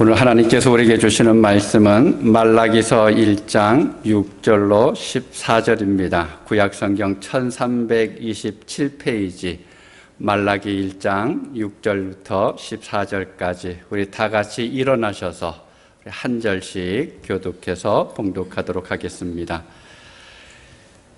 오늘 하나님께서 우리에게 주시는 말씀은 말라기서 1장 6절로 14절입니다. 구약성경 1327페이지 말라기 1장 6절부터 14절까지 우리 다 같이 일어나셔서 한 절씩 교독해서 봉독하도록 하겠습니다.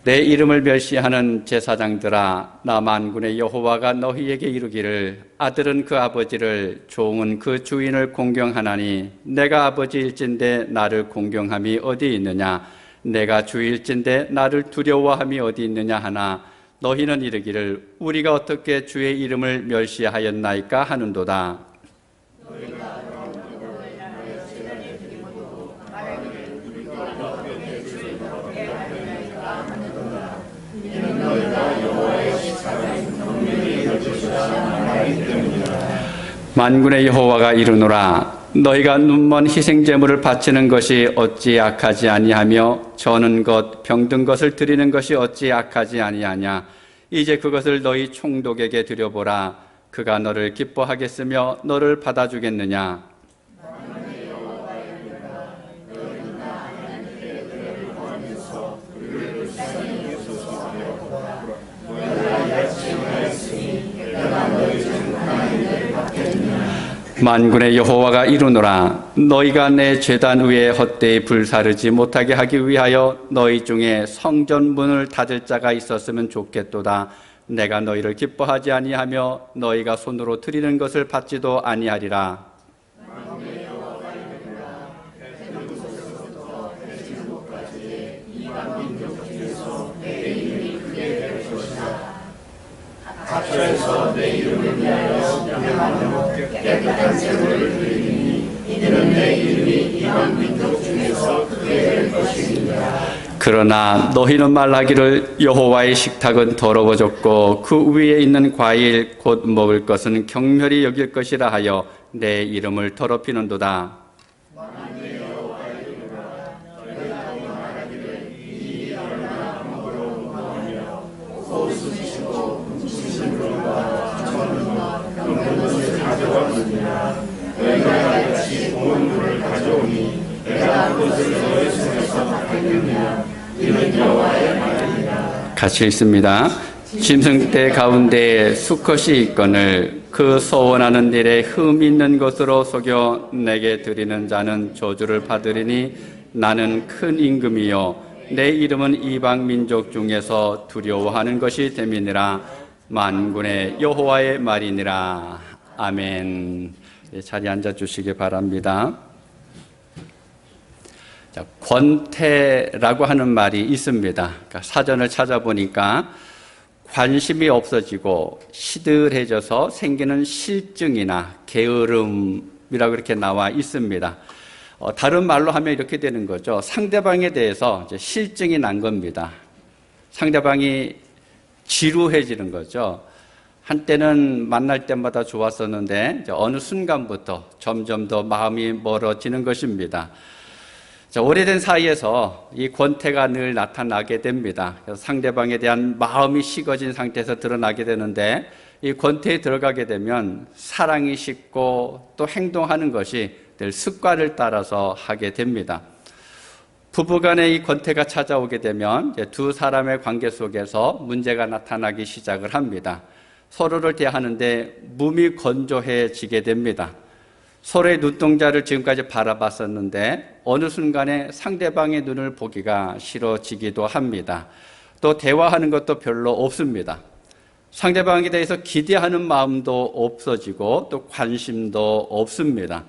내 이름을 멸시하는 제사장들아, 나 만군의 여호와가 너희에게 이르기를 아들은 그 아버지를, 종은 그 주인을 공경하나니 내가 아버지일진데 나를 공경함이 어디 있느냐? 내가 주일진데 나를 두려워함이 어디 있느냐 하나 너희는 이르기를 우리가 어떻게 주의 이름을 멸시하였나이까 하는도다. 만군의 여호와가 이르노라, 너희가 눈먼 희생제물을 바치는 것이 어찌 악하지 아니하며 저는 것 병든 것을 드리는 것이 어찌 악하지 아니하냐? 이제 그것을 너희 총독에게 드려보라. 그가 너를 기뻐하겠으며 너를 받아주겠느냐? 만군의 여호와가 이르노라, 너희가 내 제단 위에 헛되이 불사르지 못하게 하기 위하여 너희 중에 성전 문을 닫을 자가 있었으면 좋겠도다. 내가 너희를 기뻐하지 아니하며 너희가 손으로 드리는 것을 받지도 아니하리라. 각처에서 내 이름을 위하여 명하며 깨끗한 제물을 드리니 이는 내 이름이 이방 민족 중에서 크게 될 것입니다. 그러나 너희는 말하기를 여호와의 식탁은 더러워졌고 그 위에 있는 과일 곧 먹을 것은 경멸히 여길 것이라 하여 내 이름을 더럽히는도다. 같이 읽습니다. 짐승떼 가운데에 수컷이 있거늘 그 소원하는 일에 흠 있는 것으로 속여 내게 드리는 자는 저주를 받으리니 나는 큰 임금이요 내 이름은 이방 민족 중에서 두려워하는 것이 됨이니라. 만군의 여호와의 말이니라. 아멘. 자리에 앉아주시기 바랍니다. 자, 권태라고 하는 말이 있습니다. 그러니까 사전을 찾아보니까 관심이 없어지고 시들해져서 생기는 실증이나 게으름이라고 그렇게 나와 있습니다. 다른 말로 하면 이렇게 되는 거죠. 상대방에 대해서 이제 실증이 난 겁니다. 상대방이 지루해지는 거죠. 한때는 만날 때마다 좋았었는데 이제 어느 순간부터 점점 더 마음이 멀어지는 것입니다. 자, 오래된 사이에서 이 권태가 늘 나타나게 됩니다. 그래서 상대방에 대한 마음이 식어진 상태에서 드러나게 되는데 이 권태에 들어가게 되면 사랑이 식고 또 행동하는 것이 늘 습관을 따라서 하게 됩니다. 부부간의 이 권태가 찾아오게 되면 이제 두 사람의 관계 속에서 문제가 나타나기 시작을 합니다. 서로를 대하는데 몸이 건조해지게 됩니다. 서로의 눈동자를 지금까지 바라봤었는데 어느 순간에 상대방의 눈을 보기가 싫어지기도 합니다. 또 대화하는 것도 별로 없습니다. 상대방에 대해서 기대하는 마음도 없어지고 또 관심도 없습니다.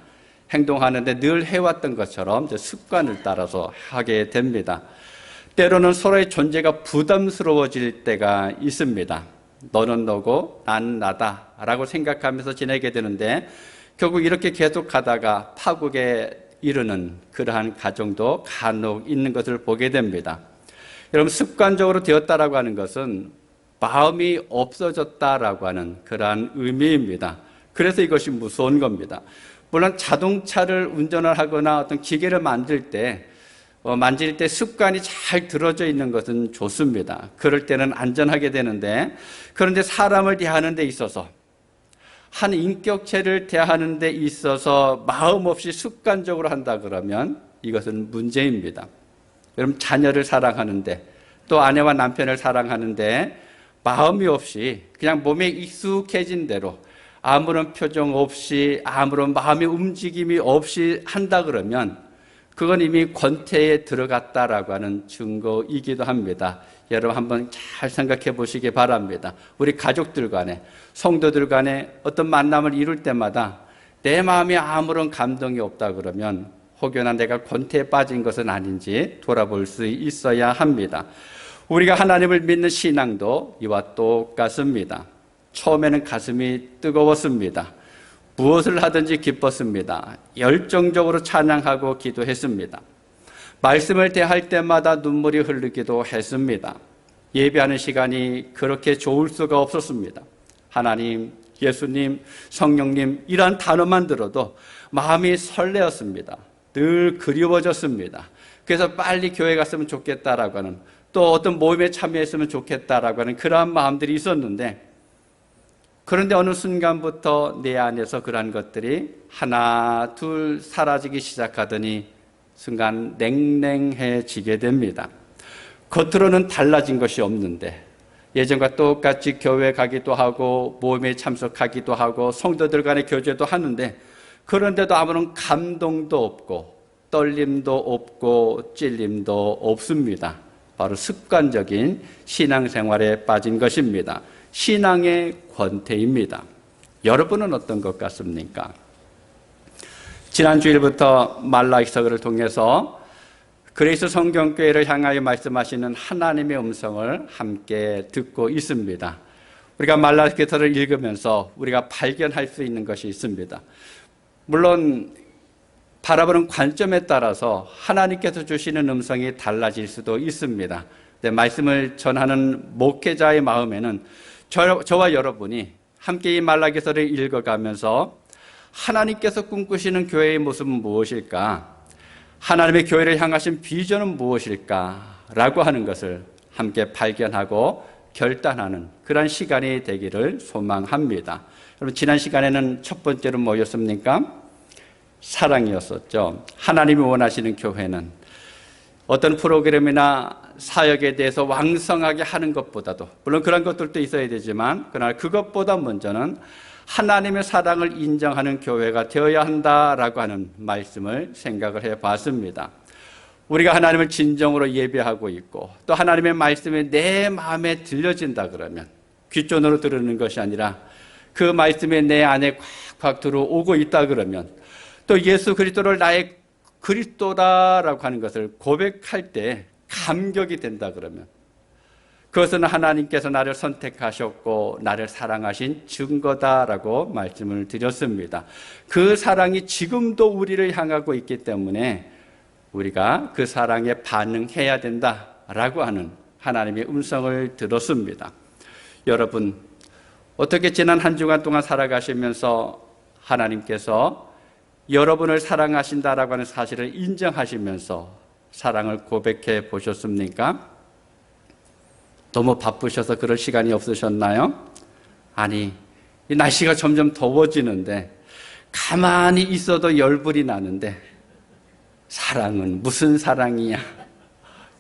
행동하는데 늘 해왔던 것처럼 습관을 따라서 하게 됩니다. 때로는 서로의 존재가 부담스러워질 때가 있습니다. 너는 너고 난 나다라고 생각하면서 지내게 되는데 결국 이렇게 계속하다가 파국에 이르는 그러한 가정도 간혹 있는 것을 보게 됩니다. 여러분, 습관적으로 되었다라고 하는 것은 마음이 없어졌다라고 하는 그러한 의미입니다. 그래서 이것이 무서운 겁니다. 물론 자동차를 운전을 하거나 어떤 기계를 만질 때 습관이 잘 들어져 있는 것은 좋습니다. 그럴 때는 안전하게 되는데, 그런데 사람을 대하는 데 있어서 한 인격체를 대하는 데 있어서 마음 없이 습관적으로 한다 그러면 이것은 문제입니다. 여러분, 자녀를 사랑하는데 또 아내와 남편을 사랑하는데 마음이 없이 그냥 몸에 익숙해진 대로 아무런 표정 없이 아무런 마음의 움직임이 없이 한다 그러면 그건 이미 권태에 들어갔다라고 하는 증거이기도 합니다. 여러분 한번 잘 생각해 보시기 바랍니다. 우리 가족들 간에, 성도들 간에 어떤 만남을 이룰 때마다 내 마음에 아무런 감동이 없다 그러면 혹여나 내가 권태에 빠진 것은 아닌지 돌아볼 수 있어야 합니다. 우리가 하나님을 믿는 신앙도 이와 똑같습니다. 처음에는 가슴이 뜨거웠습니다. 무엇을 하든지 기뻤습니다. 열정적으로 찬양하고 기도했습니다. 말씀을 대할 때마다 눈물이 흐르기도 했습니다. 예배하는 시간이 그렇게 좋을 수가 없었습니다. 하나님, 예수님, 성령님 이란 단어만 들어도 마음이 설레었습니다. 늘 그리워졌습니다. 그래서 빨리 교회 갔으면 좋겠다라고 하는, 또 어떤 모임에 참여했으면 좋겠다라고 하는 그러한 마음들이 있었는데, 그런데 어느 순간부터 내 안에서 그러한 것들이 하나 둘 사라지기 시작하더니 순간 냉랭해지게 됩니다. 겉으로는 달라진 것이 없는데 예전과 똑같이 교회 가기도 하고 모임에 참석하기도 하고 성도들 간의 교제도 하는데, 그런데도 아무런 감동도 없고 떨림도 없고 찔림도 없습니다. 바로 습관적인 신앙생활에 빠진 것입니다. 신앙의 권태입니다. 여러분은 어떤 것 같습니까? 지난 주일부터 말라기서를 통해서 그리스 성경교회를 향하여 말씀하시는 하나님의 음성을 함께 듣고 있습니다. 우리가 말라기서를 읽으면서 우리가 발견할 수 있는 것이 있습니다. 물론 바라보는 관점에 따라서 하나님께서 주시는 음성이 달라질 수도 있습니다. 말씀을 전하는 목회자의 마음에는 저와 여러분이 함께 이 말라기서를 읽어가면서 하나님께서 꿈꾸시는 교회의 모습은 무엇일까? 하나님의 교회를 향하신 비전은 무엇일까? 라고 하는 것을 함께 발견하고 결단하는 그런 시간이 되기를 소망합니다. 여러분, 지난 시간에는 첫 번째로 뭐였습니까? 사랑이었었죠. 하나님이 원하시는 교회는 어떤 프로그램이나 사역에 대해서 왕성하게 하는 것보다도, 물론 그런 것들도 있어야 되지만 그러나 그것보다 먼저는 하나님의 사랑을 인정하는 교회가 되어야 한다라고 하는 말씀을 생각을 해봤습니다. 우리가 하나님을 진정으로 예배하고 있고 또 하나님의 말씀이 내 마음에 들려진다 그러면 귓전으로 들으는 것이 아니라 그 말씀이 내 안에 꽉꽉 들어오고 있다 그러면, 또 예수 그리스도를 나의 그리스도다라고 하는 것을 고백할 때 감격이 된다 그러면 그것은 하나님께서 나를 선택하셨고 나를 사랑하신 증거다라고 말씀을 드렸습니다. 그 사랑이 지금도 우리를 향하고 있기 때문에 우리가 그 사랑에 반응해야 된다라고 하는 하나님의 음성을 들었습니다. 여러분, 어떻게 지난 한 주간 동안 살아가시면서 하나님께서 여러분을 사랑하신다라고 하는 사실을 인정하시면서 사랑을 고백해 보셨습니까? 너무 바쁘셔서 그럴 시간이 없으셨나요? 아니, 이 날씨가 점점 더워지는데 가만히 있어도 열불이 나는데 사랑은 무슨 사랑이야?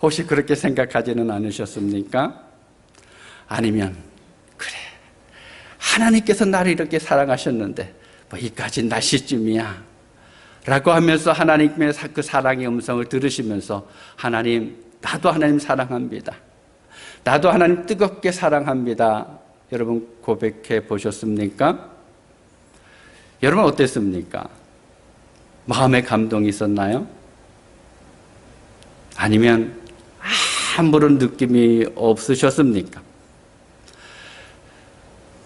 혹시 그렇게 생각하지는 않으셨습니까? 아니면 그래, 하나님께서 나를 이렇게 사랑하셨는데 뭐 이까진 날씨쯤이야 라고 하면서 하나님의 그 사랑의 음성을 들으시면서 하나님, 나도 하나님 사랑합니다. 나도 하나님 뜨겁게 사랑합니다. 여러분 고백해 보셨습니까? 여러분 어땠습니까? 마음의 감동이 있었나요? 아니면 아무런 느낌이 없으셨습니까?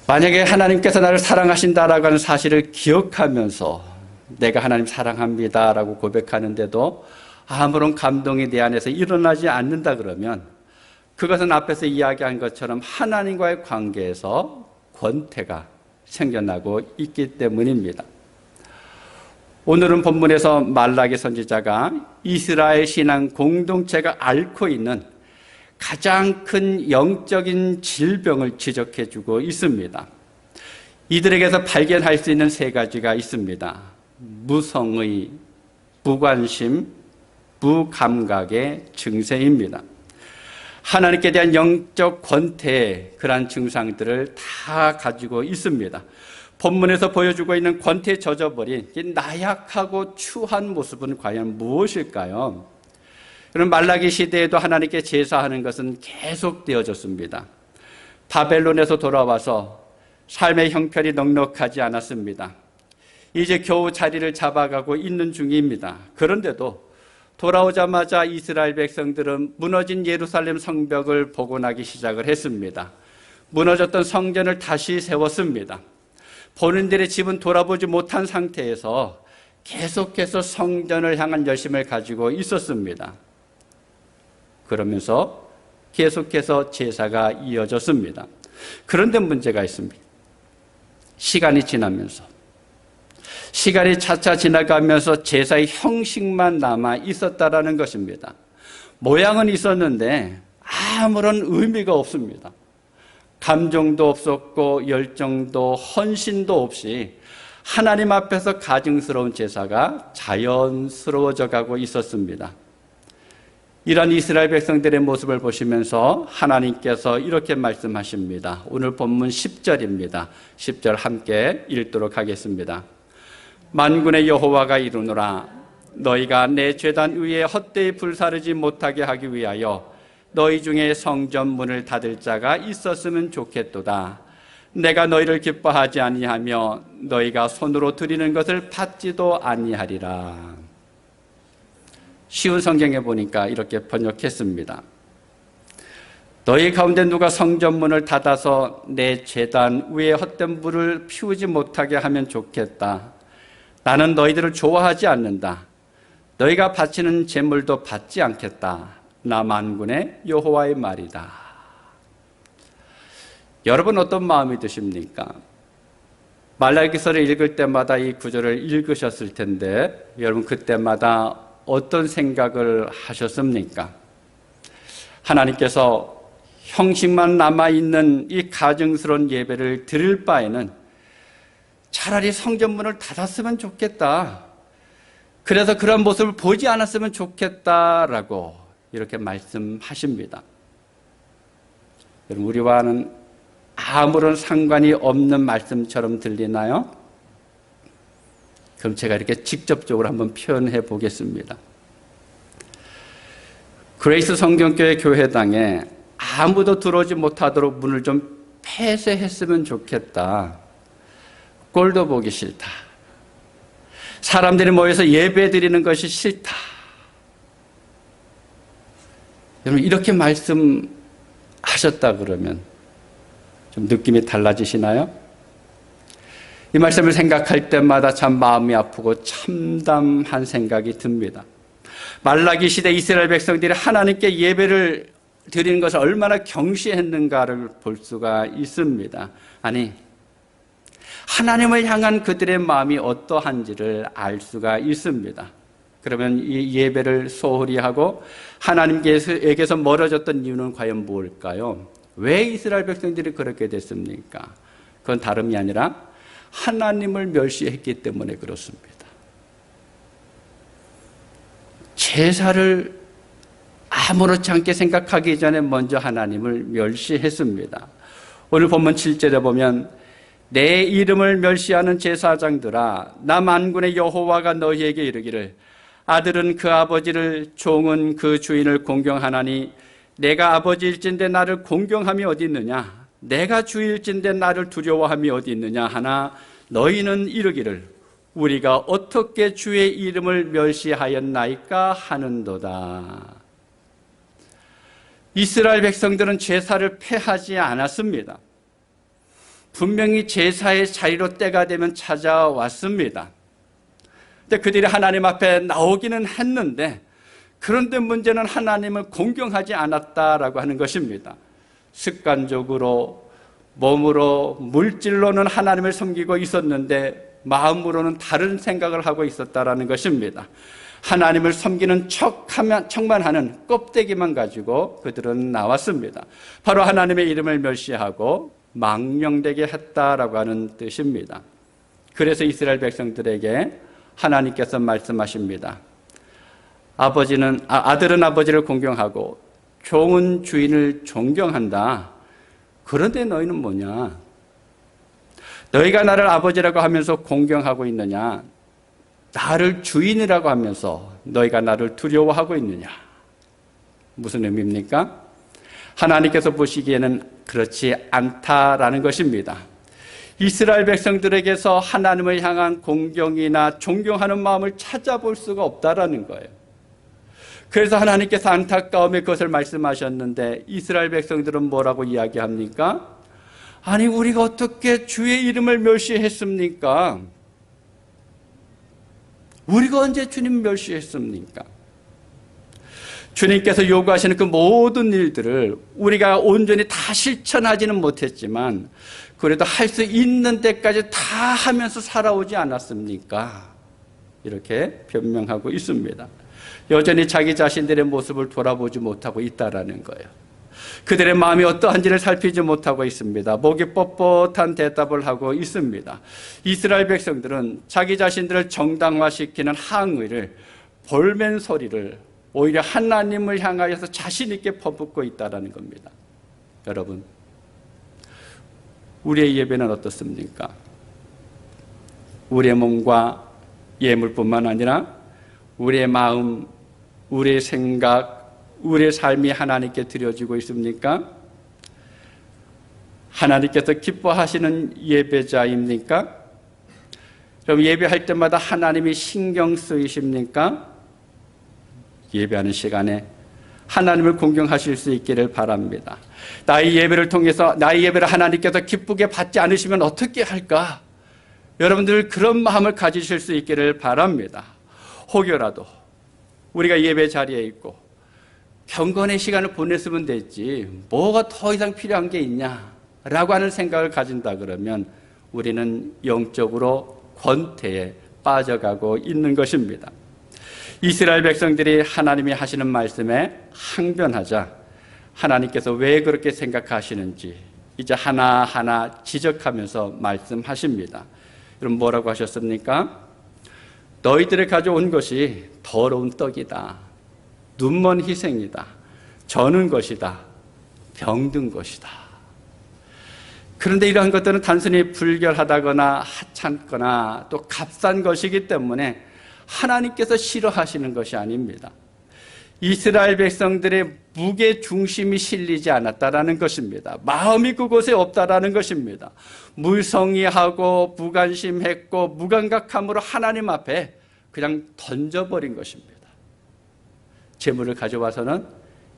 만약에 하나님께서 나를 사랑하신다라고 하는 사실을 기억하면서 내가 하나님 사랑합니다라고 고백하는데도 아무런 감동이 내 안에서 일어나지 않는다 그러면 그것은 앞에서 이야기한 것처럼 하나님과의 관계에서 권태가 생겨나고 있기 때문입니다. 오늘은 본문에서 말라기 선지자가 이스라엘 신앙 공동체가 앓고 있는 가장 큰 영적인 질병을 지적해 주고 있습니다. 이들에게서 발견할 수 있는 세 가지가 있습니다. 무성의, 무관심, 무감각의 증세입니다. 하나님께 대한 영적 권태의 그러한 증상들을 다 가지고 있습니다. 본문에서 보여주고 있는 권태에 젖어버린 이 나약하고 추한 모습은 과연 무엇일까요? 그럼 말라기 시대에도 하나님께 제사하는 것은 계속되어졌습니다. 바벨론에서 돌아와서 삶의 형편이 넉넉하지 않았습니다. 이제 겨우 자리를 잡아가고 있는 중입니다. 그런데도 돌아오자마자 이스라엘 백성들은 무너진 예루살렘 성벽을 복원하기 시작을 했습니다. 무너졌던 성전을 다시 세웠습니다. 본인들의 집은 돌아보지 못한 상태에서 계속해서 성전을 향한 열심을 가지고 있었습니다. 그러면서 계속해서 제사가 이어졌습니다. 그런데 문제가 있습니다. 시간이 지나면서, 시간이 차차 지나가면서 제사의 형식만 남아 있었다라는 것입니다. 모양은 있었는데 아무런 의미가 없습니다. 감정도 없었고 열정도 헌신도 없이 하나님 앞에서 가증스러운 제사가 자연스러워져 가고 있었습니다. 이런 이스라엘 백성들의 모습을 보시면서 하나님께서 이렇게 말씀하십니다. 오늘 본문 10절입니다. 10절 함께 읽도록 하겠습니다. 만군의 여호와가 이르노라. 너희가 내 제단 위에 헛되이 불사르지 못하게 하기 위하여 너희 중에 성전 문을 닫을 자가 있었으면 좋겠도다. 내가 너희를 기뻐하지 아니하며 너희가 손으로 드리는 것을 받지도 아니하리라. 쉬운 성경에 보니까 이렇게 번역했습니다. 너희 가운데 누가 성전문을 닫아서 내 제단 위에 헛된 불을 피우지 못하게 하면 좋겠다. 나는 너희들을 좋아하지 않는다. 너희가 바치는 제물도 받지 않겠다. 나 만군의 여호와의 말이다. 여러분 어떤 마음이 드십니까? 말라기서를 읽을 때마다 이 구절을 읽으셨을 텐데 여러분 그때마다 어떤 생각을 하셨습니까? 하나님께서 형식만 남아있는 이 가증스러운 예배를 드릴 바에는 차라리 성전문을 닫았으면 좋겠다. 그래서 그런 모습을 보지 않았으면 좋겠다라고 이렇게 말씀하십니다. 여러분 우리와는 아무런 상관이 없는 말씀처럼 들리나요? 그럼 제가 이렇게 직접적으로 한번 표현해 보겠습니다. 그레이스 성경교회 교회당에 아무도 들어오지 못하도록 문을 좀 폐쇄했으면 좋겠다. 꼴도 보기 싫다. 사람들이 모여서 예배 드리는 것이 싫다. 여러분 이렇게 말씀하셨다 그러면 좀 느낌이 달라지시나요? 이 말씀을 생각할 때마다 참 마음이 아프고 참담한 생각이 듭니다. 말라기 시대 이스라엘 백성들이 하나님께 예배를 드리는 것을 얼마나 경시했는가를 볼 수가 있습니다. 아니, 하나님을 향한 그들의 마음이 어떠한지를 알 수가 있습니다. 그러면 이 예배를 소홀히 하고 하나님께서 멀어졌던 이유는 과연 무엇일까요? 왜 이스라엘 백성들이 그렇게 됐습니까? 그건 다름이 아니라 하나님을 멸시했기 때문에 그렇습니다. 제사를 아무렇지 않게 생각하기 전에 먼저 하나님을 멸시했습니다. 오늘 본문 7절에 보면 내 이름을 멸시하는 제사장들아 나 만군의 여호와가 너희에게 이르기를 아들은 그 아버지를 종은 그 주인을 공경하나니 내가 아버지일진데 나를 공경함이 어디 있느냐 내가 주일진데 나를 두려워함이 어디 있느냐 하나 너희는 이르기를 우리가 어떻게 주의 이름을 멸시하였나이까 하는도다. 이스라엘 백성들은 제사를 폐하지 않았습니다. 분명히 제사의 자리로 때가 되면 찾아왔습니다. 근데 그들이 하나님 앞에 나오기는 했는데 그런데 문제는 하나님을 공경하지 않았다라고 하는 것입니다. 습관적으로 몸으로 물질로는 하나님을 섬기고 있었는데 마음으로는 다른 생각을 하고 있었다라는 것입니다. 하나님을 섬기는 척만 하는 껍데기만 가지고 그들은 나왔습니다. 바로 하나님의 이름을 멸시하고 망령되게 했다라고 하는 뜻입니다. 그래서 이스라엘 백성들에게 하나님께서 말씀하십니다. 아들은 아버지를 공경하고 종은 주인을 존경한다. 그런데 너희는 뭐냐? 너희가 나를 아버지라고 하면서 공경하고 있느냐? 나를 주인이라고 하면서 너희가 나를 두려워하고 있느냐? 무슨 의미입니까? 하나님께서 보시기에는 그렇지 않다라는 것입니다. 이스라엘 백성들에게서 하나님을 향한 공경이나 존경하는 마음을 찾아볼 수가 없다라는 거예요. 그래서 하나님께서 안타까움에 그것을 말씀하셨는데 이스라엘 백성들은 뭐라고 이야기합니까? 아니, 우리가 어떻게 주의 이름을 멸시했습니까? 우리가 언제 주님 멸시했습니까? 주님께서 요구하시는 그 모든 일들을 우리가 온전히 다 실천하지는 못했지만 그래도 할 수 있는 데까지 다 하면서 살아오지 않았습니까? 이렇게 변명하고 있습니다. 여전히 자기 자신들의 모습을 돌아보지 못하고 있다라는 거예요. 그들의 마음이 어떠한지를 살피지 못하고 있습니다. 목이 뻣뻣한 대답을 하고 있습니다. 이스라엘 백성들은 자기 자신들을 정당화시키는 항의를, 볼멘 소리를 오히려 하나님을 향하여서 자신 있게 퍼붓고 있다는 겁니다. 여러분, 우리의 예배는 어떻습니까? 우리의 몸과 예물뿐만 아니라 우리의 마음, 우리의 생각, 우리의 삶이 하나님께 드려지고 있습니까? 하나님께서 기뻐하시는 예배자입니까? 그럼 예배할 때마다 하나님이 신경 쓰이십니까? 예배하는 시간에 하나님을 공경하실 수 있기를 바랍니다. 나의 예배를 통해서 나의 예배를 하나님께서 기쁘게 받지 않으시면 어떻게 할까? 여러분들 그런 마음을 가지실 수 있기를 바랍니다. 혹여라도 우리가 예배 자리에 있고 경건의 시간을 보냈으면 됐지 뭐가 더 이상 필요한 게 있냐라고 하는 생각을 가진다 그러면 우리는 영적으로 권태에 빠져가고 있는 것입니다. 이스라엘 백성들이 하나님이 하시는 말씀에 항변하자 하나님께서 왜 그렇게 생각하시는지 이제 하나하나 지적하면서 말씀하십니다. 여러분 뭐라고 하셨습니까? 너희들이 가져온 것이 더러운 떡이다. 눈먼 희생이다. 저는 것이다. 병든 것이다. 그런데 이러한 것들은 단순히 불결하다거나 하찮거나 또 값싼 것이기 때문에 하나님께서 싫어하시는 것이 아닙니다. 이스라엘 백성들의 무게 중심이 실리지 않았다라는 것입니다. 마음이 그곳에 없다라는 것입니다. 무성의하고 무관심했고 무감각함으로 하나님 앞에 그냥 던져버린 것입니다. 재물을 가져와서는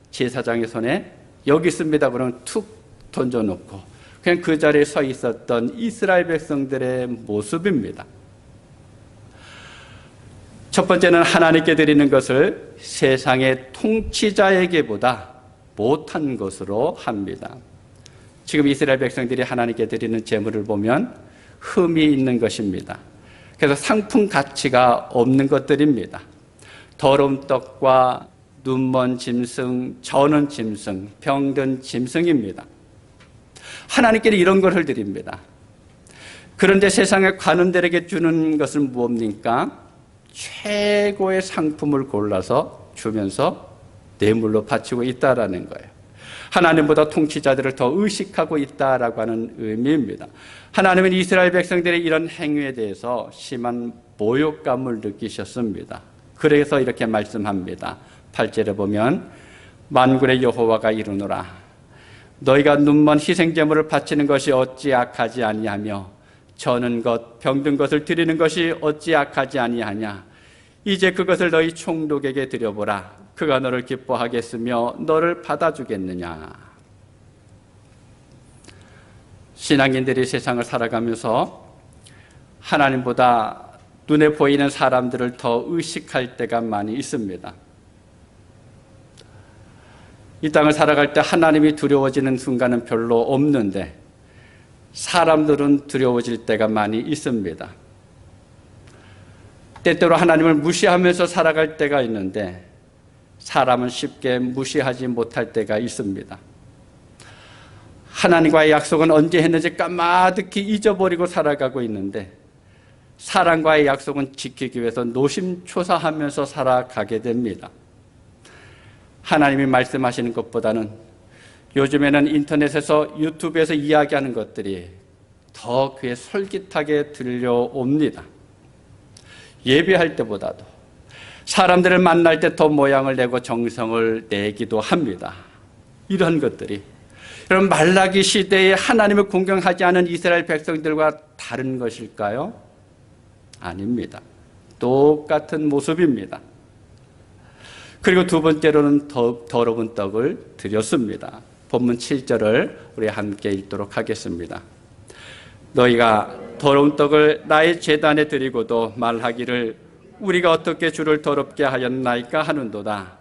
제사장의 손에 여기 있습니다 그러면 툭 던져놓고 그냥 그 자리에 서 있었던 이스라엘 백성들의 모습입니다. 첫 번째는 하나님께 드리는 것을 세상의 통치자에게보다 못한 것으로 합니다. 지금 이스라엘 백성들이 하나님께 드리는 제물을 보면 흠이 있는 것입니다. 그래서 상품 가치가 없는 것들입니다. 더러운 떡과 눈먼 짐승, 저는 짐승, 병든 짐승입니다. 하나님께는 이런 것을 드립니다. 그런데 세상의 관원들에게 주는 것은 무엇입니까? 최고의 상품을 골라서 주면서 뇌물로 바치고 있다라는 거예요. 하나님보다 통치자들을 더 의식하고 있다라고 하는 의미입니다. 하나님은 이스라엘 백성들의 이런 행위에 대해서 심한 모욕감을 느끼셨습니다. 그래서 이렇게 말씀합니다. 8절에 보면 만군의 여호와가 이르노라 너희가 눈먼 희생제물을 바치는 것이 어찌 악하지 아니하며 저는 것, 병든 것을 드리는 것이 어찌 악하지 아니하냐. 이제 그것을 너희 총독에게 드려보라. 그가 너를 기뻐하겠으며 너를 받아주겠느냐. 신앙인들이 세상을 살아가면서 하나님보다 눈에 보이는 사람들을 더 의식할 때가 많이 있습니다. 이 땅을 살아갈 때 하나님이 두려워지는 순간은 별로 없는데 사람들은 두려워질 때가 많이 있습니다. 때때로 하나님을 무시하면서 살아갈 때가 있는데 사람은 쉽게 무시하지 못할 때가 있습니다. 하나님과의 약속은 언제 했는지 까마득히 잊어버리고 살아가고 있는데 사랑과의 약속은 지키기 위해서 노심초사하면서 살아가게 됩니다. 하나님이 말씀하시는 것보다는 요즘에는 인터넷에서 유튜브에서 이야기하는 것들이 더 귀에 솔깃하게 들려옵니다. 예배할 때보다도 사람들을 만날 때 더 모양을 내고 정성을 내기도 합니다. 이런 것들이 여러분 말라기 시대에 하나님을 공경하지 않은 이스라엘 백성들과 다른 것일까요? 아닙니다. 똑같은 모습입니다. 그리고 두 번째로는 더욱 더러운 떡을 드렸습니다. 본문 7절을 우리 함께 읽도록 하겠습니다. 너희가 더러운 떡을 나의 제단에 드리고도 말하기를 우리가 어떻게 주를 더럽게 하였나이까 하는도다.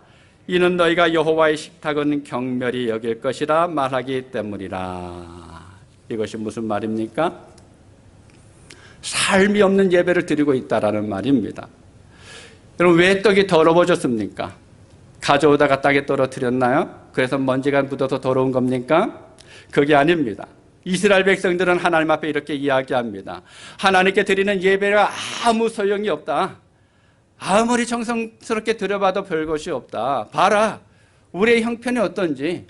이는 너희가 여호와의 식탁은 경멸히 여길 것이라 말하기 때문이라. 이것이 무슨 말입니까? 삶이 없는 예배를 드리고 있다라는 말입니다. 여러분 왜 떡이 더러워졌습니까? 가져오다가 땅에 떨어뜨렸나요? 그래서 먼지가 묻어서 더러운 겁니까? 그게 아닙니다. 이스라엘 백성들은 하나님 앞에 이렇게 이야기합니다. 하나님께 드리는 예배가 아무 소용이 없다. 아무리 정성스럽게 드려봐도 별것이 없다. 봐라, 우리의 형편이 어떤지.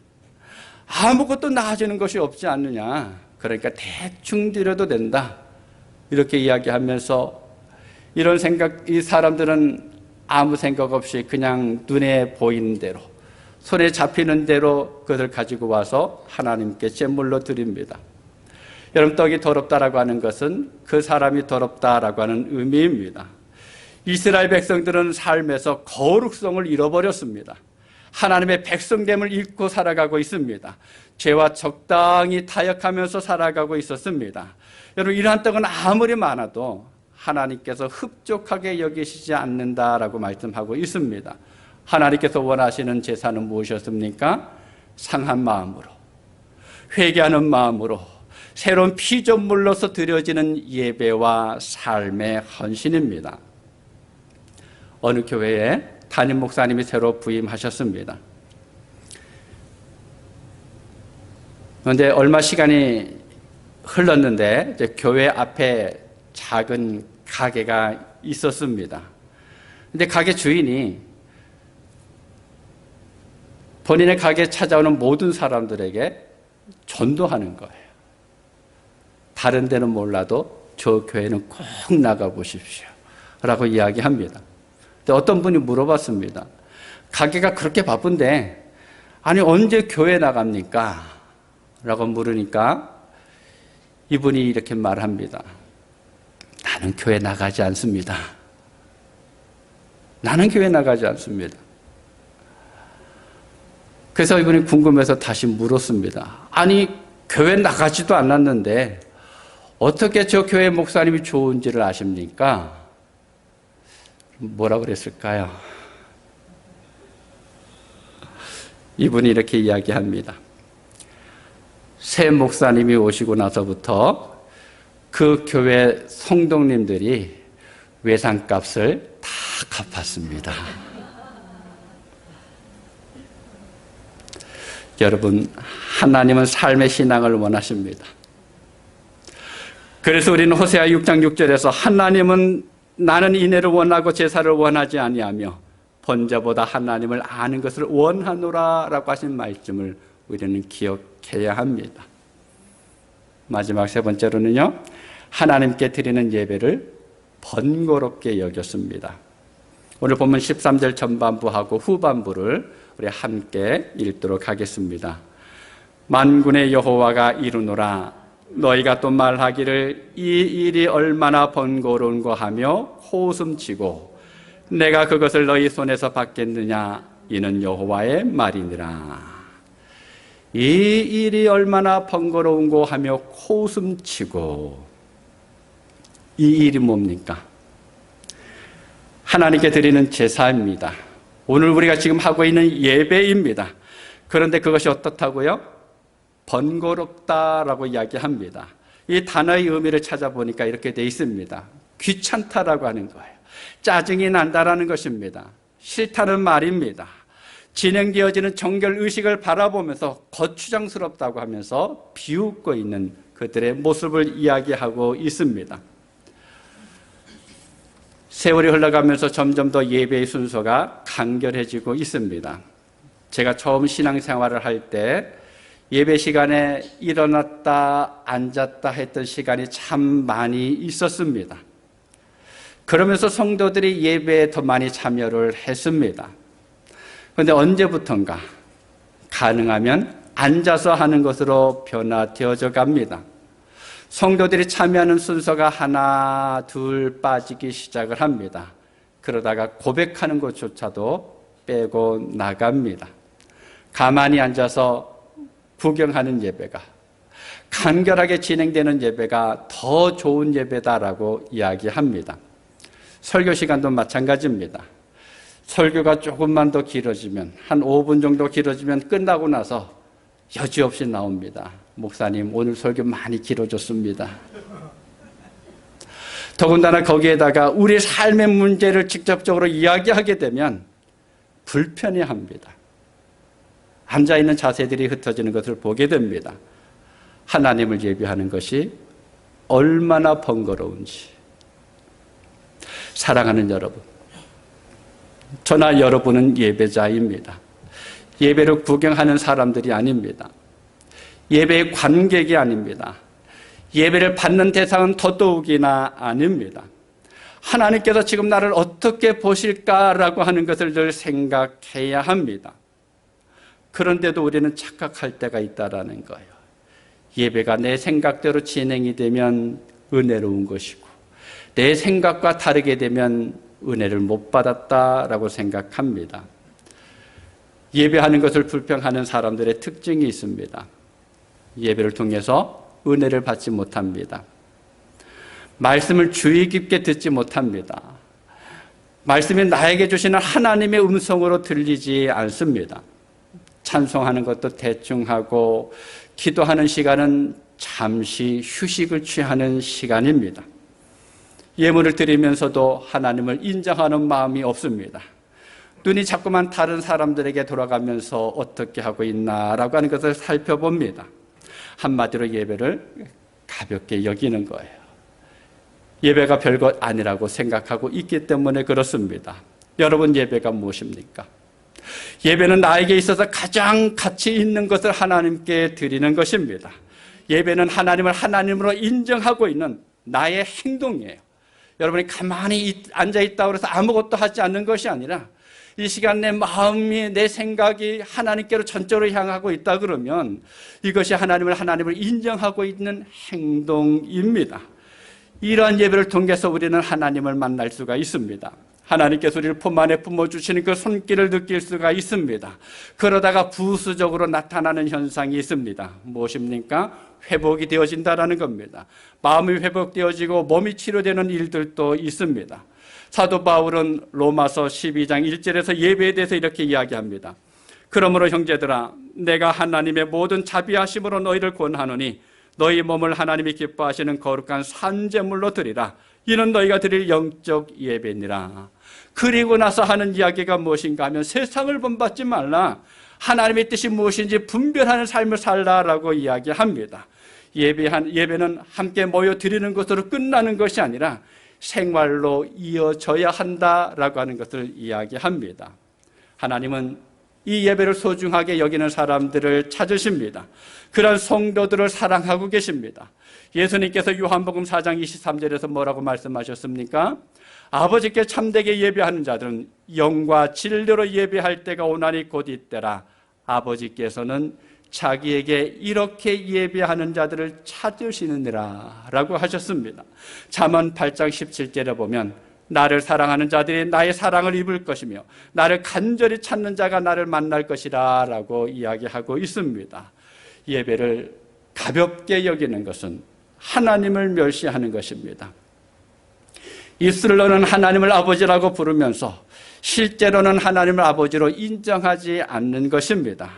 아무것도 나아지는 것이 없지 않느냐. 그러니까 대충 드려도 된다. 이렇게 이야기하면서 이런 생각, 이 사람들은 아무 생각 없이 그냥 눈에 보이는 대로, 손에 잡히는 대로 그것을 가지고 와서 하나님께 제물로 드립니다. 여러분, 떡이 더럽다라고 하는 것은 그 사람이 더럽다라고 하는 의미입니다. 이스라엘 백성들은 삶에서 거룩성을 잃어버렸습니다. 하나님의 백성됨을 잃고 살아가고 있습니다. 죄와 적당히 타협하면서 살아가고 있었습니다. 여러분, 이러한 떡은 아무리 많아도 하나님께서 흡족하게 여기시지 않는다라고 말씀하고 있습니다. 하나님께서 원하시는 제사는 무엇이었습니까? 상한 마음으로, 회개하는 마음으로, 새로운 피조물로서 드려지는 예배와 삶의 헌신입니다. 어느 교회에 담임 목사님이 새로 부임하셨습니다. 그런데 얼마 시간이 흘렀는데 이제 교회 앞에 작은 가게가 있었습니다. 근데 가게 주인이 본인의 가게에 찾아오는 모든 사람들에게 전도하는 거예요. 다른 데는 몰라도 저 교회는 꼭 나가보십시오 라고 이야기합니다. 근데 어떤 분이 물어봤습니다. 가게가 그렇게 바쁜데 아니 언제 교회 나갑니까? 라고 물으니까 이분이 이렇게 말합니다. 나는 교회 나가지 않습니다. 나는 교회 나가지 않습니다. 그래서 이분이 궁금해서 다시 물었습니다. 아니 교회 나가지도 않았는데 어떻게 저 교회 목사님이 좋은지를 아십니까? 뭐라 그랬을까요? 이분이 이렇게 이야기합니다. 새 목사님이 오시고 나서부터 그 교회 성도님들이 외상값을 다 갚았습니다. 여러분, 하나님은 삶의 신앙을 원하십니다. 그래서 우리는 호세아 6장 6절에서 하나님은 나는 인애를 원하고 제사를 원하지 아니하며 번제보다 하나님을 아는 것을 원하노라 라고 하신 말씀을 우리는 기억해야 합니다. 마지막 세 번째로는요, 하나님께 드리는 예배를 번거롭게 여겼습니다. 오늘 본문 13절 전반부하고 후반부를 우리 함께 읽도록 하겠습니다. 만군의 여호와가 이르노라 너희가 또 말하기를 이 일이 얼마나 번거로운고 하며 호숨치고 내가 그것을 너희 손에서 받겠느냐 이는 여호와의 말이니라. 이 일이 얼마나 번거로운고 하며 호숨치고, 이 일이 뭡니까? 하나님께 드리는 제사입니다. 오늘 우리가 지금 하고 있는 예배입니다. 그런데 그것이 어떻다고요? 번거롭다라고 이야기합니다. 이 단어의 의미를 찾아보니까 이렇게 돼 있습니다. 귀찮다라고 하는 거예요. 짜증이 난다라는 것입니다. 싫다는 말입니다. 진행되어지는 정결 의식을 바라보면서 거추장스럽다고 하면서 비웃고 있는 그들의 모습을 이야기하고 있습니다. 세월이 흘러가면서 점점 더 예배의 순서가 간결해지고 있습니다. 제가 처음 신앙생활을 할 때 예배 시간에 일어났다 앉았다 했던 시간이 참 많이 있었습니다. 그러면서 성도들이 예배에 더 많이 참여를 했습니다. 그런데 언제부턴가 가능하면 앉아서 하는 것으로 변화되어져 갑니다. 성도들이 참여하는 순서가 하나 둘 빠지기 시작을 합니다. 그러다가 고백하는 것조차도 빼고 나갑니다. 가만히 앉아서 구경하는 예배가, 간결하게 진행되는 예배가 더 좋은 예배다라고 이야기합니다. 설교 시간도 마찬가지입니다. 설교가 조금만 더 길어지면, 한 5분 정도 길어지면 끝나고 나서 여지없이 나옵니다. 목사님, 오늘 설교 많이 길어졌습니다. 더군다나 거기에다가 우리 삶의 문제를 직접적으로 이야기하게 되면 불편해합니다. 앉아있는 자세들이 흩어지는 것을 보게 됩니다. 하나님을 예배하는 것이 얼마나 번거로운지. 사랑하는 여러분, 저나 여러분은 예배자입니다. 예배를 구경하는 사람들이 아닙니다. 예배의 관객이 아닙니다. 예배를 받는 대상은 더더욱이나 아닙니다. 하나님께서 지금 나를 어떻게 보실까라고 하는 것을 늘 생각해야 합니다. 그런데도 우리는 착각할 때가 있다라는 거예요. 예배가 내 생각대로 진행이 되면 은혜로운 것이고, 내 생각과 다르게 되면 은혜를 못 받았다라고 생각합니다. 예배하는 것을 불평하는 사람들의 특징이 있습니다. 예배를 통해서 은혜를 받지 못합니다. 말씀을 주의 깊게 듣지 못합니다. 말씀이 나에게 주시는 하나님의 음성으로 들리지 않습니다. 찬송하는 것도 대충 하고, 기도하는 시간은 잠시 휴식을 취하는 시간입니다. 예물을 드리면서도 하나님을 인정하는 마음이 없습니다. 눈이 자꾸만 다른 사람들에게 돌아가면서 어떻게 하고 있나라고 하는 것을 살펴봅니다. 한마디로 예배를 가볍게 여기는 거예요. 예배가 별것 아니라고 생각하고 있기 때문에 그렇습니다. 여러분, 예배가 무엇입니까? 예배는 나에게 있어서 가장 가치 있는 것을 하나님께 드리는 것입니다. 예배는 하나님을 하나님으로 인정하고 있는 나의 행동이에요. 여러분이 가만히 앉아있다고 해서 아무것도 하지 않는 것이 아니라, 이 시간 내 마음이, 내 생각이 하나님께로 전적으로 향하고 있다 그러면 이것이 하나님을 인정하고 있는 행동입니다. 이러한 예배를 통해서 우리는 하나님을 만날 수가 있습니다. 하나님께서 우리를 품 안에 품어주시는 그 손길을 느낄 수가 있습니다. 그러다가 부수적으로 나타나는 현상이 있습니다. 무엇입니까? 회복이 되어진다는 겁니다. 마음이 회복되어지고 몸이 치료되는 일들도 있습니다. 사도 바울은 로마서 12장 1절에서 예배에 대해서 이렇게 이야기합니다. 그러므로 형제들아, 내가 하나님의 모든 자비하심으로 너희를 권하노니 너희 몸을 하나님이 기뻐하시는 거룩한 산제물로 드리라. 이는 너희가 드릴 영적 예배니라. 그리고 나서 하는 이야기가 무엇인가 하면, 세상을 본받지 말라. 하나님의 뜻이 무엇인지 분별하는 삶을 살라라고 이야기합니다. 예배는 함께 모여 드리는 것으로 끝나는 것이 아니라 생활로 이어져야 한다라고 하는 것을 이야기합니다. 하나님은 이 예배를 소중하게 여기는 사람들을 찾으십니다. 그런 성도들을 사랑하고 계십니다. 예수님께서 요한복음 4장 23절에서 뭐라고 말씀하셨습니까? 아버지께 참되게 예배하는 자들은 영과 진리로 예배할 때가 오나니 곧 이때라. 아버지께서는 자기에게 이렇게 예배하는 자들을 찾으시느니라 라고 하셨습니다. 잠언 8장 17절에 보면, 나를 사랑하는 자들이 나의 사랑을 입을 것이며 나를 간절히 찾는 자가 나를 만날 것이라 라고 이야기하고 있습니다. 예배를 가볍게 여기는 것은 하나님을 멸시하는 것입니다. 입술로는 하나님을 아버지라고 부르면서 실제로는 하나님을 아버지로 인정하지 않는 것입니다.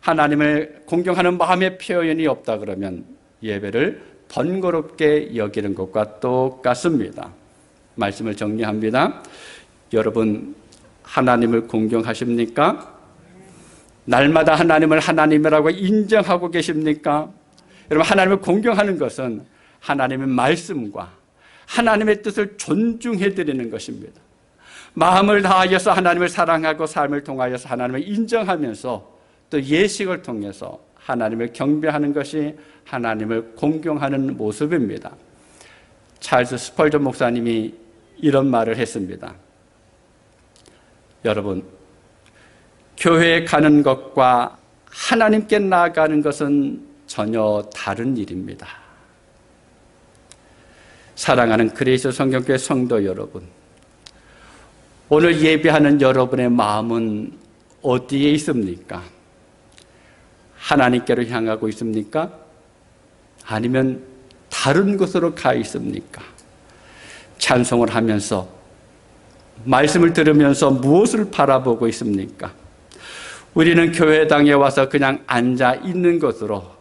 하나님을 공경하는 마음의 표현이 없다 그러면 예배를 번거롭게 여기는 것과 똑같습니다. 말씀을 정리합니다. 여러분, 하나님을 공경하십니까? 날마다 하나님을 하나님이라고 인정하고 계십니까? 여러분, 하나님을 공경하는 것은 하나님의 말씀과 하나님의 뜻을 존중해 드리는 것입니다. 마음을 다하여서 하나님을 사랑하고 삶을 통하여서 하나님을 인정하면서 또 예식을 통해서 하나님을 경배하는 것이 하나님을 공경하는 모습입니다. 찰스 스펄전 목사님이 이런 말을 했습니다. 여러분, 교회에 가는 것과 하나님께 나아가는 것은 전혀 다른 일입니다. 사랑하는 그레이스 성경교회 성도 여러분, 오늘 예배하는 여러분의 마음은 어디에 있습니까? 하나님께로 향하고 있습니까? 아니면 다른 곳으로 가 있습니까? 찬송을 하면서, 말씀을 들으면서 무엇을 바라보고 있습니까? 우리는 교회당에 와서 그냥 앉아 있는 것으로,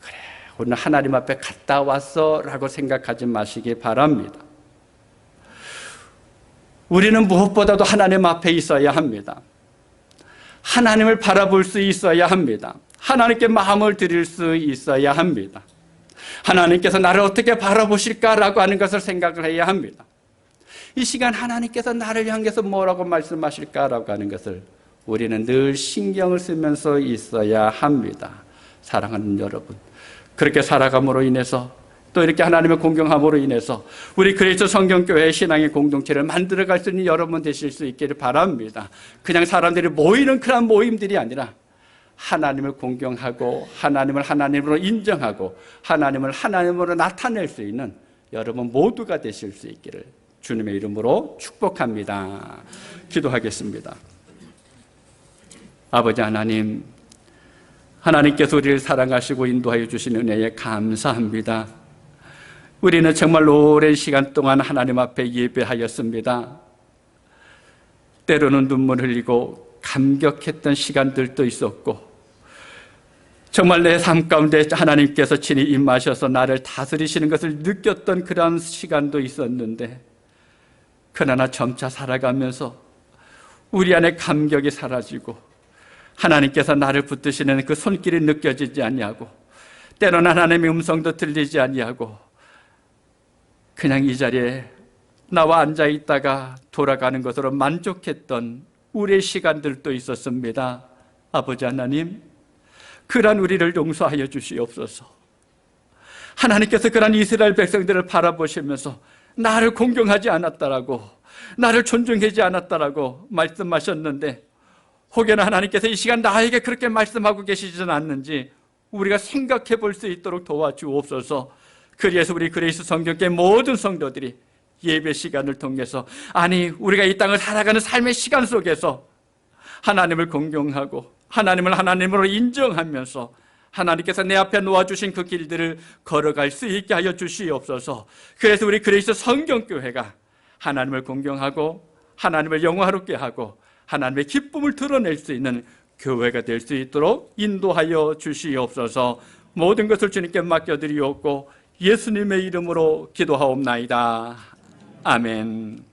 그래, 오늘 하나님 앞에 갔다 왔어 라고 생각하지 마시기 바랍니다. 우리는 무엇보다도 하나님 앞에 있어야 합니다. 하나님을 바라볼 수 있어야 합니다. 하나님께 마음을 드릴 수 있어야 합니다. 하나님께서 나를 어떻게 바라보실까라고 하는 것을 생각을 해야 합니다. 이 시간 하나님께서 나를 향해서 뭐라고 말씀하실까라고 하는 것을 우리는 늘 신경을 쓰면서 있어야 합니다. 사랑하는 여러분, 그렇게 살아감으로 인해서 또 이렇게 하나님을 공경함으로 인해서 우리 그리스도 성경교회의 신앙의 공동체를 만들어갈 수 있는 여러분 되실 수 있기를 바랍니다. 그냥 사람들이 모이는 그런 모임들이 아니라 하나님을 공경하고 하나님을 하나님으로 인정하고 하나님을 하나님으로 나타낼 수 있는 여러분 모두가 되실 수 있기를 주님의 이름으로 축복합니다. 기도하겠습니다. 아버지 하나님, 하나님께서 우리를 사랑하시고 인도하여 주신 은혜에 감사합니다. 우리는 정말 오랜 시간 동안 하나님 앞에 예배하였습니다. 때로는 눈물 흘리고 감격했던 시간들도 있었고, 정말 내 삶 가운데 하나님께서 친히 임하셔서 나를 다스리시는 것을 느꼈던 그런 시간도 있었는데, 그러나 점차 살아가면서 우리 안에 감격이 사라지고 하나님께서 나를 붙드시는 그 손길이 느껴지지 아니하고, 때로는 하나님의 음성도 들리지 아니하고 그냥 이 자리에 나와 앉아있다가 돌아가는 것으로 만족했던 우리의 시간들도 있었습니다. 아버지 하나님, 그러한 우리를 용서하여 주시옵소서. 하나님께서 그러한 이스라엘 백성들을 바라보시면서 나를 공경하지 않았다라고, 나를 존중하지 않았다라고 말씀하셨는데, 혹여나 하나님께서 이 시간 나에게 그렇게 말씀하고 계시지는 않는지 우리가 생각해 볼 수 있도록 도와주옵소서. 그래서 우리 그리스도 성경교회 모든 성도들이 예배 시간을 통해서, 아니 우리가 이 땅을 살아가는 삶의 시간 속에서 하나님을 공경하고 하나님을 하나님으로 인정하면서 하나님께서 내 앞에 놓아주신 그 길들을 걸어갈 수 있게 하여 주시옵소서. 그래서 우리 그리스도 성경교회가 하나님을 공경하고 하나님을 영화롭게 하고 하나님의 기쁨을 드러낼 수 있는 교회가 될 수 있도록 인도하여 주시옵소서. 모든 것을 주님께 맡겨드리옵고 예수님의 이름으로 기도하옵나이다. 아멘.